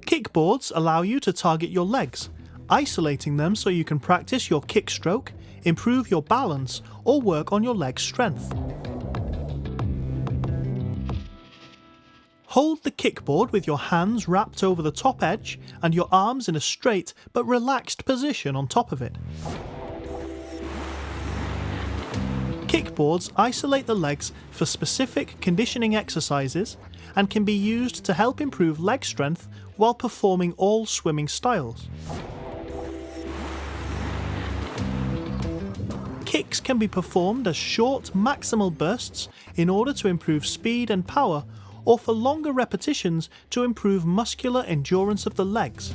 Kickboards allow you to target your legs, isolating them so you can practice your kick stroke, improve your balance, or work on your leg strength. Hold the kickboard with your hands wrapped over the top edge and your arms in a straight but relaxed position on top of it. Kickboards isolate the legs for specific conditioning exercises and can be used to help improve leg strength while performing all swimming styles. Kicks can be performed as short maximal bursts in order to improve speed and power, or for longer repetitions to improve muscular endurance of the legs.